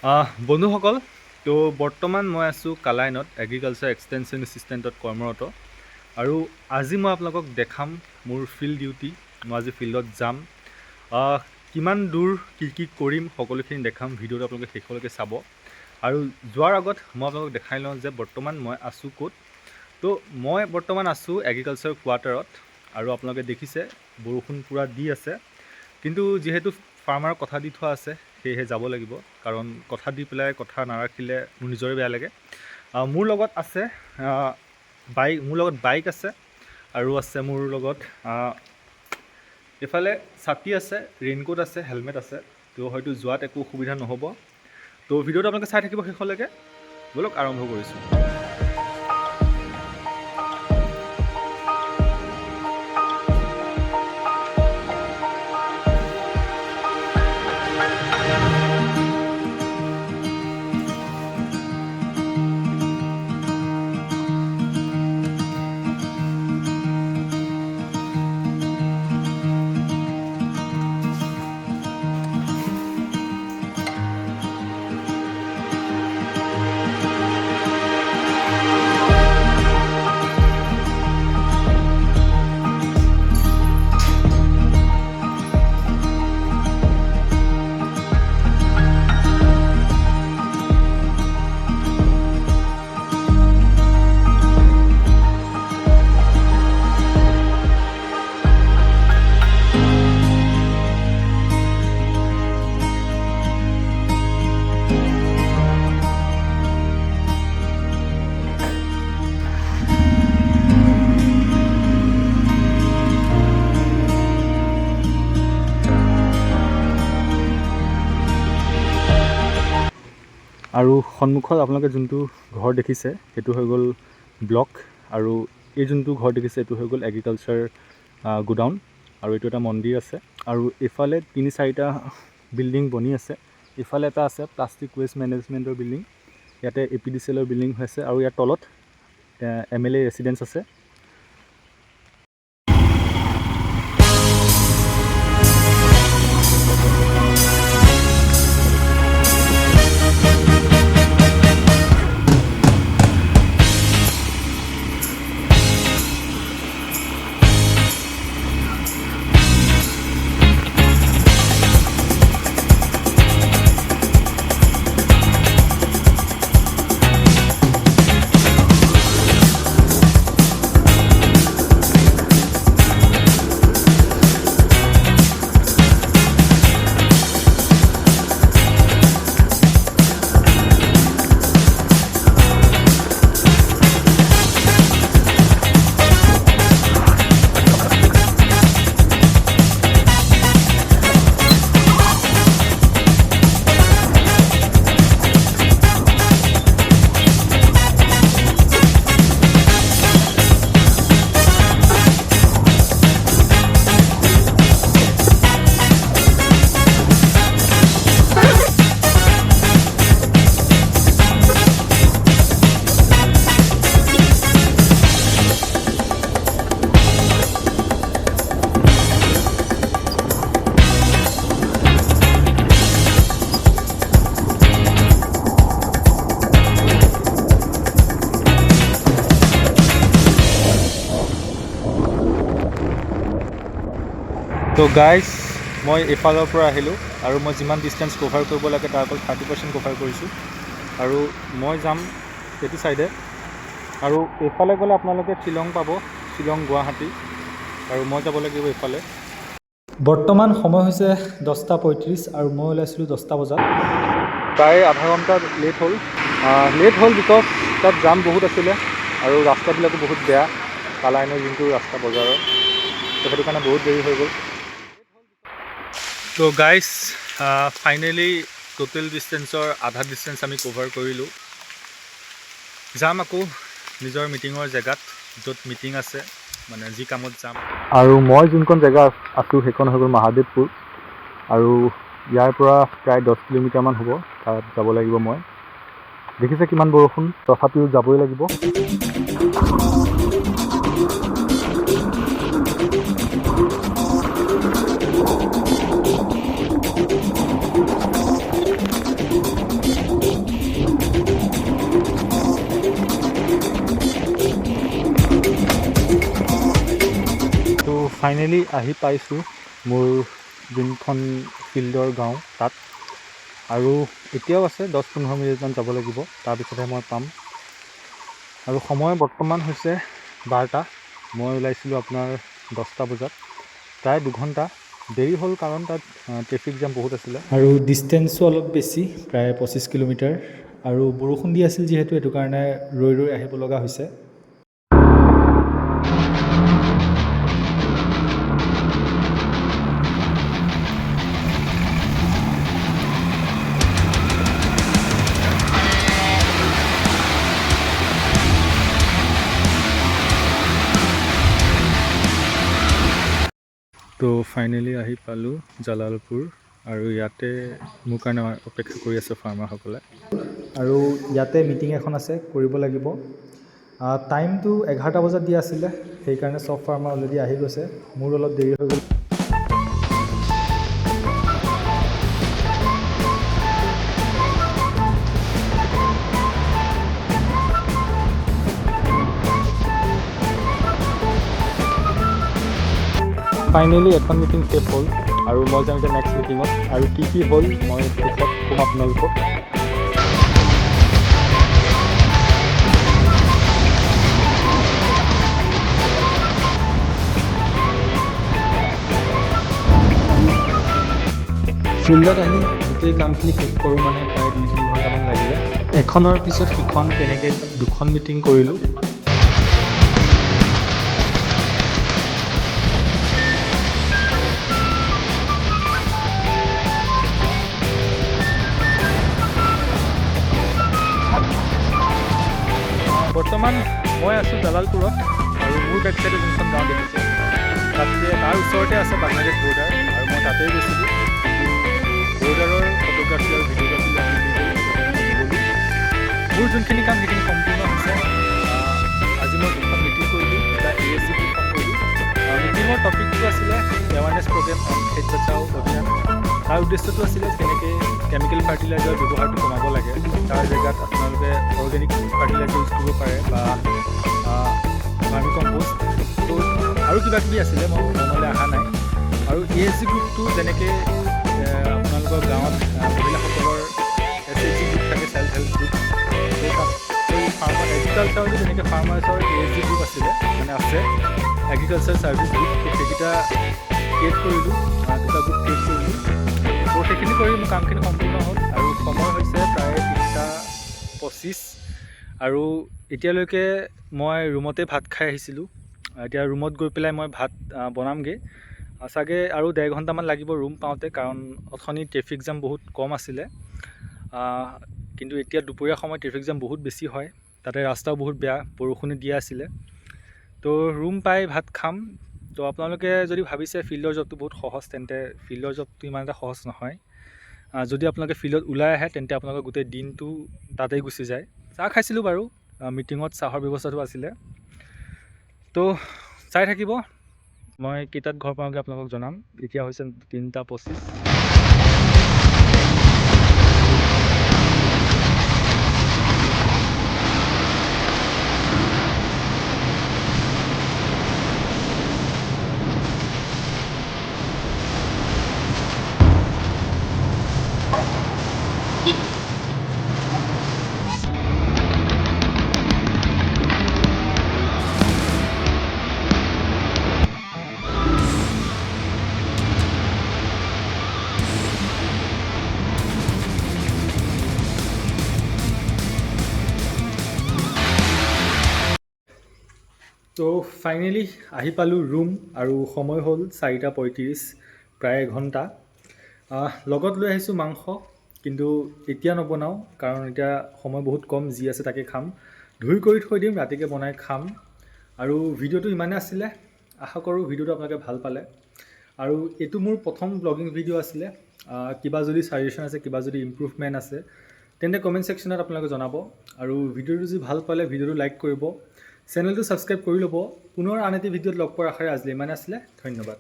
বন্ধুসকল, তো বৰ্তমান মই আছোঁ কালাইনত এগ্ৰিকালচাৰ এক্সটেনশ্যন এছিষ্টেণ্টত কৰ্মৰত। আৰু আজি মই আপোনালোকক দেখাম মোৰ ফিল্ড ডিউটি। মই আজি ফিল্ডত যাম, কিমান দূৰ কি কৰিম সকলোখিনি দেখাম। ভিডিঅ'টো আপোনালোকে শেষলৈকে চাব। আৰু যোৱাৰ আগত মই আপোনালোকক দেখাই লওঁ যে বৰ্তমান মই আছোঁ ক'ত। তো মই বৰ্তমান আছোঁ এগ্ৰিকালচাৰ কোৱাৰ্টাৰত। আৰু আপোনালোকে দেখিছে বৰষুণ পূৰা দি আছে, কিন্তু যিহেতু ফাৰ্মাৰক কথা দি থোৱা আছে সেয়েহে যাব লাগিব, কাৰণ কথা দি পেলাই কথা নাৰাখিলে মোৰ নিজৰে বেয়া লাগে। মোৰ লগত আছে বাইক আছে, আৰু আছে মোৰ লগত এইফালে ছাতি আছে, ৰেইনকোট আছে, হেলমেট আছে। তো হয়তো যোৱাত একো অসুবিধা নহ'ব। তো ভিডিঅ'টো আপোনালোকে চাই থাকিব শেষলৈকে। ব'লক আৰম্ভ কৰিছোঁ। আৰু সন্মুখত আপোনালোকে যোনটো ঘৰ দেখিছে সেইটো হৈ গ'ল ব্লক, আৰু এই যোনটো ঘৰ দেখিছে এইটো হৈ গ'ল এগ্ৰিকালচাৰ গোডাউন। আৰু এইটো এটা মন্দিৰ আছে, আৰু এইফালে 3-4টা বিল্ডিং বনি আছে। ইফালে এটা আছে প্লাষ্টিক ৱেষ্ট মেনেজমেণ্টৰ বিল্ডিং, ইয়াতে APDCL বিল্ডিং হৈ আছে, আৰু ইয়াৰ তলত MLA ৰেচিডেঞ্চ আছে। তো গাইজ, মই এইফালৰ পৰা আহিলোঁ, আৰু মই যিমান ডিষ্টেঞ্চ কভাৰ কৰিব লাগে তাৰ অকল 30% কভাৰ কৰিছোঁ। আৰু মই যাম সেইটো ছাইডে, আৰু এইফালে গ'লে আপোনালোকে শ্বিলং পাব, শ্বিলং গুৱাহাটী, আৰু মই যাব লাগিব এইফালে। বৰ্তমান সময় হৈছে 10:35, আৰু মই ওলাইছিলোঁ 10টা বজাত। প্ৰায় আধা ঘণ্টা লেট হ'ল বিকজ তাত জাম বহুত আছিলে, আৰু ৰাস্তাবিলাকো বহুত বেয়া, কালাইনৰ যোনটো ৰাস্তা বজাৰৰ, তো সেইটো কাৰণে বহুত দেৰি হৈ গ'ল। তো গাইজ, ফাইনেলি টোটেল ডিষ্টেঞ্চৰ আধা ডিষ্টেঞ্চ আমি কভাৰ কৰিলোঁ। যাম আকৌ নিজৰ মিটিঙৰ জেগাত, য'ত মিটিং আছে, মানে যি কামত যাম। আৰু মই যোনখন জেগা আছোঁ সেইখন হৈ গ'ল মহাদেৱপুৰ, আৰু ইয়াৰ পৰা প্ৰায় 10 কিলোমিটাৰমান হ'ব তাত যাব লাগিব মই। দেখিছে কিমান বৰষুণ, তথাপিও যাবই লাগিব। ফাইনেলি আহি পাইছোঁ মোৰ যোনখন ফিল্ডৰ গাঁও তাত, আৰু এতিয়াও আছে 10-15 মিনিটমান যাব লাগিব, তাৰপিছতহে মই পাম। আৰু সময় বৰ্তমান হৈছে 12টা। মই ওলাইছিলোঁ আপোনাৰ 10টা বজাত, প্ৰায় 2 ঘণ্টা দেৰি হ'ল কাৰণ তাত ট্ৰেফিক জাম বহুত আছিলে আৰু ডিষ্টেঞ্চো অলপ বেছি, প্ৰায় 25 কিলোমিটাৰ। আৰু বৰষুণ দি আছিল যিহেতু, সেইটো কাৰণে ৰৈ ৰৈ আহিব লগা হৈছে। তো ফাইনেলি আহি পালোঁ জালালপুৰ, আৰু ইয়াতে মোৰ কাৰণে অপেক্ষা কৰি আছে ফাৰ্মাৰসকলে। আৰু ইয়াতে মিটিং এখন আছে, কৰিব লাগিব। টাইমটো 11টা বজাত দিয়া আছিলে, সেইকাৰণে চব ফাৰ্মাৰ অলৰেডি আহি গৈছে, মোৰ অলপ দেৰি হৈ গ'ল। ফাইনেলি এখন মিটিং শেষ হ'ল, আৰু মই যাম এতিয়া নেক্সট মিটিঙত। আৰু কি হ'ল মই পিছত ক'ম আপোনালোকক। ফিল্ডত আহি গোটেই কামখিনি শেষ কৰোঁ মানে প্ৰায় 2-3 ঘণ্টামান লাগিলে। এখনৰ পিছত সিখন তেনেকৈ 2খন মিটিং কৰিলোঁ। বৰ্তমান মই আছোঁ জালালপুৰত, আৰু মোৰ বেক চাইডে যোনখন গাঁও দেখিছে তাতে, তাৰ ওচৰতে আছে বাংলাদেশ বৰ্ডাৰ, আৰু মই তাতেই গৈছিলোঁ। বৰ্ডাৰৰ ফটোগ্ৰাফী আৰু ভিডিঅ'গ্ৰাফী গ'লোঁ। মোৰ যোনখিনি কাম সেইখিনি সম্পূৰ্ণ হৈছে। আজি মই 2খন মিটিং কৰিলোঁ, এটা ASC ফৰ্ম কৰিলোঁ। মিটিঙৰ টপিকটো আছিলে এৱাৰনেছ প্ৰগ্ৰেম অন খেত বচাও অভিযান। তাৰ উদ্দেশ্যটো আছিলে কেনেকৈ কেমিকেল ফাৰ্টিলাইজাৰ ব্যৱহাৰটো কমাব লাগে, তাৰ জেগাত আপোনালোকে অৰ্গেনিক ফাৰ্টিলাইজাৰ ইউজ কৰিব পাৰে, বা ভাৰ্মি কম্প'ষ্ট, তো আৰু কিবাকিবি আছিলে, মই মনলৈ অহা নাই। আৰু ASC গ্ৰুপটো যেনেকৈ আপোনালোকৰ গাঁৱত মহিলাসকলৰ SHG গ্ৰুপ থাকে, ছেল্ফ হেল্প গ্ৰুপ, তো তাত এই ফাৰ্মাৰ এগ্ৰিকালচাৰটো যেনেকৈ ফাৰ্মাৰ্ছৰ ASG গ্ৰুপ আছিলে, মানে আছে এগ্ৰিকালচাৰ ছাৰ্ভিচ গ্ৰুপ, তো সেইকেইটা ক্ৰিয়েট কৰিলোঁ, 2টা গ্ৰুপ ক্ৰিয়েট কৰিলোঁ। তো সেইখিনি কৰি মোৰ কামখিনি সম্পূৰ্ণ হ'ল, আৰু সময় হৈছে প্ৰায় 3:25। আৰু এতিয়ালৈকে মই ৰুমতে ভাত খাই আহিছিলোঁ। এতিয়া ৰুমত গৈ পেলাই মই ভাত বনামগৈ। চাগে আৰু 1.5 ঘণ্টামান লাগিব ৰুম পাওঁতে, কাৰণ অথনি ট্ৰেফিক জাম বহুত কম আছিলে, কিন্তু এতিয়া দুপৰীয়া সময়ত ট্ৰেফিক জাম বহুত বেছি হয়। তাতে ৰাস্তাও বহুত বেয়া, বৰষুণে দিয়া আছিলে। তো ৰুম পাই ভাত খাম। তো আপোনালোকে যদি ভাবিছে ফিল্ডৰ জবটো বহুত সহজ, তেন্তে ফিল্ডৰ জবটো ইমান এটা সহজ নহয়। যদি আপোনালোকে ফিল্ডত ওলাই আহে, তেন্তে আপোনালোকৰ গোটেই দিনটো তাতেই গুচি যায়। চাহ খাইছিলোঁ বাৰু, মিটিঙত চাহৰ ব্যৱস্থাটো আছিলে। তো চাই থাকিব, মই কেইটাত ঘৰ পাওঁগৈ আপোনালোকক জনাম। এতিয়া হৈছে 3:25। তো ফাইনেলি আহি পালোঁ ৰুম, আৰু সময় হ'ল 4:35, প্ৰায় 1 ঘণ্টা। লগত লৈ আহিছোঁ মাংস, কিন্তু এতিয়া নবনাওঁ, কাৰণ এতিয়া সময় বহুত কম, যি আছে তাকে খাম। ধুই কৰি থৈ দিম, ৰাতিকৈ বনাই খাম। আৰু ভিডিঅ'টো ইমানেই আছিলে, আশা কৰোঁ ভিডিঅ'টো আপোনালোকে ভাল পালে। আৰু এইটো মোৰ প্ৰথম ব্লগিং ভিডিঅ' আছিলে। কিবা যদি ছাজেশ্যন আছে, কিবা যদি ইম্প্ৰুভমেণ্ট আছে, তেন্তে কমেণ্ট ছেকশ্যনত আপোনালোকে জনাব। আৰু ভিডিঅ'টো যদি ভাল পালে ভিডিঅ'টো লাইক কৰিব, চেনেলটো ছাবস্ক্ৰাইব কৰি ল'ব। পুনৰ আন এটি ভিডিঅ'ত লগ পোৱাৰ আশাৰে আজিলৈ ইমানে আছিলে। ধন্যবাদ।